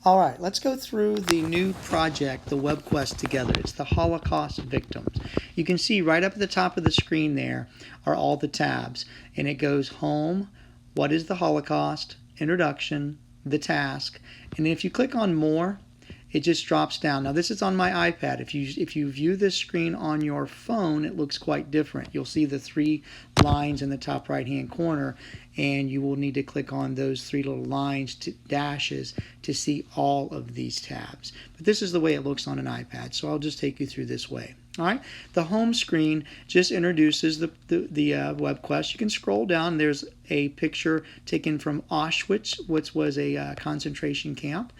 All right, let's go through the new project, the web quest together. It's the Holocaust victims. You can see right up at the top of the screen there are all the tabs, and it goes home, what is the Holocaust, introduction, the task, and if you click on more, it just drops down. Now this is on my iPad. If you view this screen on your phone, it looks quite different. You'll see the three lines in the top right hand corner, and you will need to click on those three little lines dashes to see all of these tabs. But this is the way it looks on an iPad, so I'll just take you through this way. All right, the home screen just introduces the web quest. You can scroll down. There's a picture taken from Auschwitz, which was a concentration camp.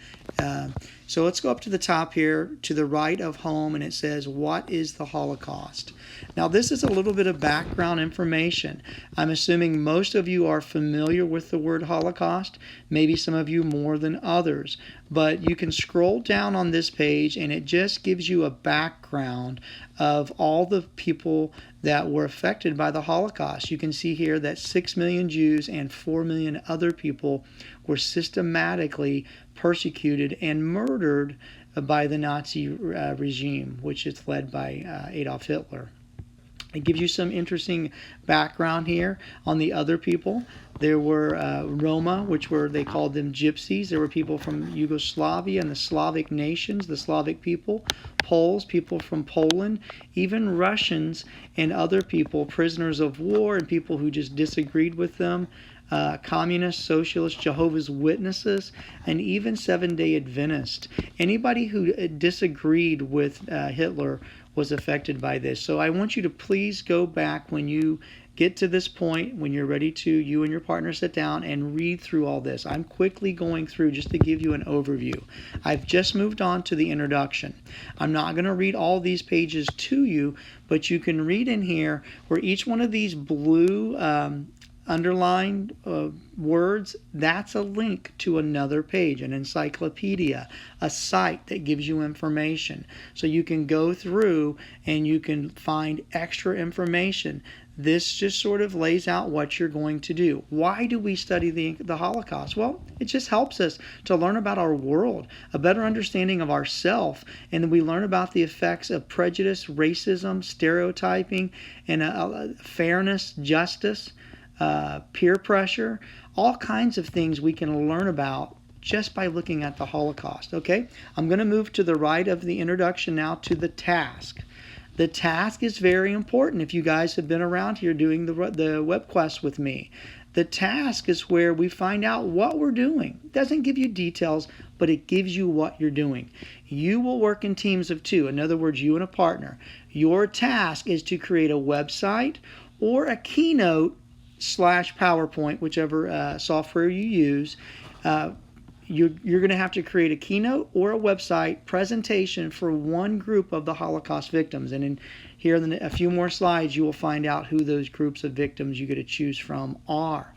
So let's go up to the top here to the right of home, and it says, what is the Holocaust? Now this is a little bit of background information. I'm assuming most of you are familiar with the word Holocaust, maybe some of you more than others, but you can scroll down on this page and it just gives you a background of all the people that were affected by the Holocaust. You can see here that 6 million Jews and 4 million other people were systematically persecuted and murdered by the Nazi regime, which is led by Adolf Hitler. It gives you some interesting background here on the other people. There were Roma, they called them gypsies. There were people from Yugoslavia and the Slavic nations, the Slavic people, Poles, people from Poland, even Russians and other people, prisoners of war and people who just disagreed with them, communists, socialists, Jehovah's Witnesses, and even Seventh-day Adventists. Anybody who disagreed with Hitler was affected by this. So I want you to please go back when you get to this point, when you're ready to, you and your partner sit down and read through all this. I'm quickly going through just to give you an overview. I've just moved on to the introduction. I'm not going to read all these pages to you, but you can read in here where each one of these blue underlined words, that's a link to another page, an encyclopedia, a site that gives you information. So you can go through and you can find extra information. This just sort of lays out what you're going to do. Why do we study the Holocaust? Well, it just helps us to learn about our world, a better understanding of ourselves, and then we learn about the effects of prejudice, racism, stereotyping, and fairness, justice, peer pressure, all kinds of things we can learn about just by looking at the Holocaust. Okay, I'm going to move to the right of the introduction now to the task. The task is very important if you guys have been around here doing the web quest with me. The task is where we find out what we're doing. It doesn't give you details, but it gives you what you're doing. You will work in teams of two. In other words, you and a partner. Your task is to create a website or a keynote / PowerPoint, whichever software you use. You're going to have to create a keynote or a website presentation for one group of the Holocaust victims. And here in a few more slides, you will find out who those groups of victims you get to choose from are.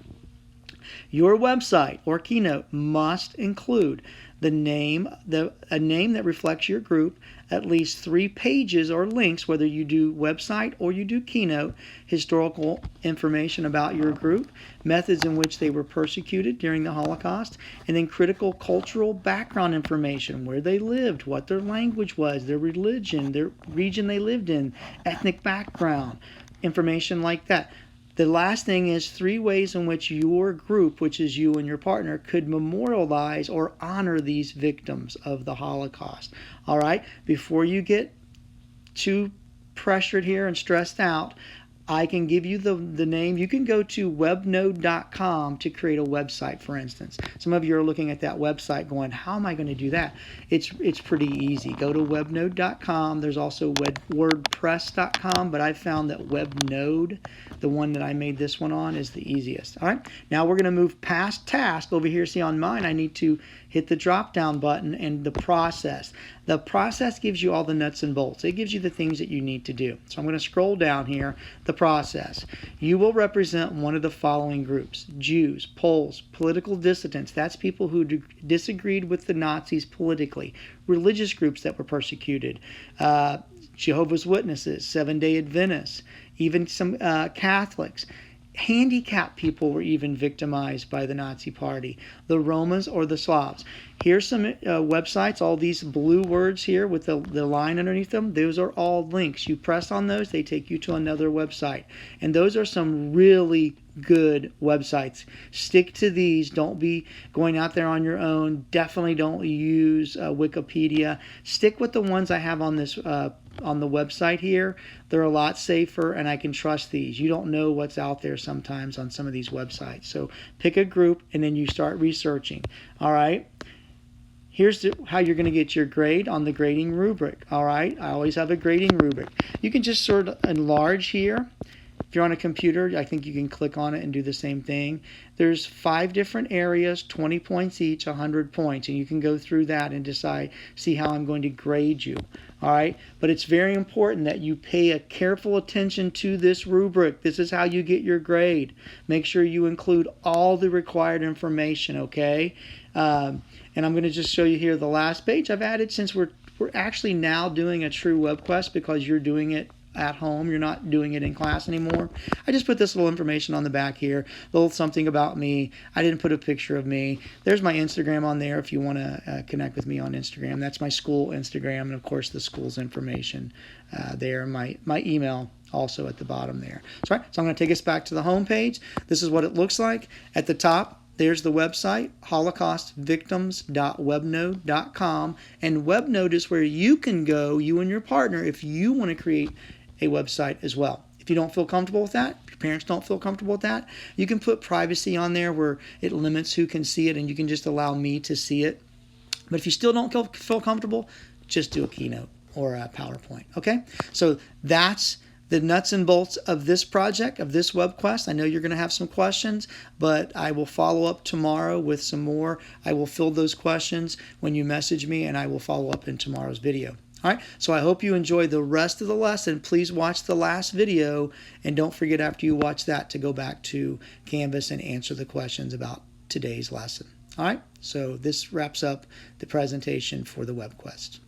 Your website or keynote must include a name that reflects your group, at least 3 pages or links, whether you do website or you do keynote, historical information about your group, methods in which they were persecuted during the Holocaust, and then critical cultural background information, where they lived, what their language was, their religion, their region they lived in, ethnic background, information like that. The last thing is 3 ways in which your group, which is you and your partner, could memorialize or honor these victims of the Holocaust. All right, before you get too pressured here and stressed out, I can give you the name. You can go to webnode.com to create a website, for instance. Some of you are looking at that website going, how am I going to do that? It's pretty easy. Go to webnode.com. There's also wordpress.com, but I found that Webnode, the one that I made this one on, is the easiest. All right, now we're going to move past task. Over here, see on mine, I need to hit the drop down button and the process. The process gives you all the nuts and bolts. It gives you the things that you need to do. So I'm going to scroll down here. The process. You will represent one of the following groups: Jews, Poles, political dissidents. That's people who disagreed with the Nazis politically. Religious groups that were persecuted. Jehovah's Witnesses, Seventh-day Adventists, even some Catholics. handicapped people were even victimized by the Nazi Party, the Romans or the Slavs. Here's some websites, all these blue words here with the line underneath them. Those are all links. You press on those, they take you to another website. And those are some really good websites. Stick to these. Don't be going out there on your own. Definitely don't use Wikipedia. Stick with the ones I have on this on the website here. They're a lot safer, and I can trust these. You don't know what's out there sometimes on some of these websites. So pick a group, and then you start researching. All right. Here's how you're going to get your grade on the grading rubric. All right. I always have a grading rubric. You can just sort of enlarge here. If you're on a computer, I think you can click on it and do the same thing. There's 5 different areas, 20 points each, 100 points, and you can go through that and decide, see how I'm going to grade you. All right, but it's very important that you pay a careful attention to this rubric. This is how you get your grade. Make sure you include all the required information, okay? And I'm going to just show you here the last page I've added, since we're actually now doing a true web quest because you're doing it at home. You're not doing it in class anymore. I just put this little information on the back here, a little something about me. I didn't put a picture of me. There's my Instagram on there if you want to connect with me on Instagram. That's my school Instagram, and of course the school's information there. My email also at the bottom there. So I'm going to take us back to the home page. This is what it looks like. At the top, there's the website, holocaustvictims.webnode.com, and Webnode is where you can go, you and your partner, if you want to create a website as well. If you don't feel comfortable with that, if your parents don't feel comfortable with that, you can put privacy on there where it limits who can see it, and you can just allow me to see it. But if you still don't feel comfortable, just do a Keynote or a PowerPoint, okay? So that's the nuts and bolts of this project, of this web quest. I know you're going to have some questions, but I will follow up tomorrow with some more. I will fill those questions when you message me, and I will follow up in tomorrow's video. All right, so I hope you enjoy the rest of the lesson. Please watch the last video, and don't forget after you watch that to go back to Canvas and answer the questions about today's lesson. All right, so this wraps up the presentation for the web quest.